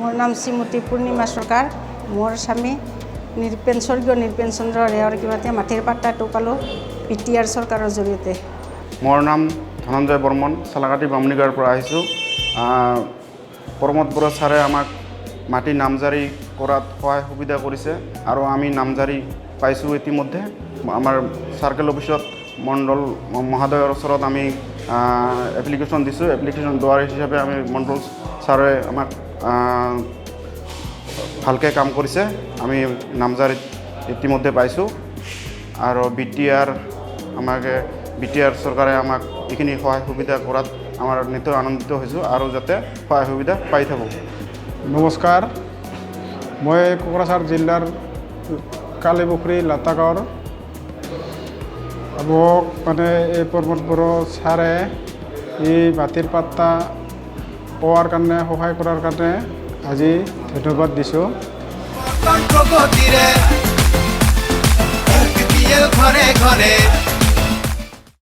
मोर नाम श्रीमती पूर्णिमा सरकार। मोर स्वामी स्वर्गीय निरपेन चंद्र रेयर किबाते माटिर पाट्टाটো पालो PTR सरकाৰৰ জৰিয়তে। मोर नाम धनंजय बर्मन सालाकाटी बामुनिगार পৰা আহিছো। प्रमोद बरा सारे आमाक माटी नामजारी কৰাত সহায় সুবিধা কৰিছে আৰু আমি নামজাৰি পাইছোঁ। ইতিমধ্যে আমাৰ সাৰ্কেল অফিসত মণ্ডল মহোদয়ৰ ওচৰত আমি এপ্লিকেশ্যন দিছোঁ। এপ্লিকেশ্যন দিয়াৰ হিচাপে আমি মণ্ডল ছাৰে আমাক ভালকৈ কাম কৰিছে। আমি নামজাৰিত ইতিমধ্যে পাইছোঁ আৰু BTR চৰকাৰে আমাক এইখিনি সহায় সুবিধা কৰাত আমাৰ নিতৌ আনন্দিত হৈছোঁ আৰু যাতে সহায় সুবিধা পাই থাকোঁ। নমস্কাৰ, মই কোকৰাঝাৰ জিলাৰ কালিপুখুৰী লাটাগাঁৱৰ মোক মানে এই প্ৰমোদ বড়ো ছাৰে এই মাটিৰ পাট্টা পোৱাৰ কাৰণে সহায় কৰাৰ কাৰণে আজি ধন্যবাদ দিছোঁ। ঘৰে ঘৰে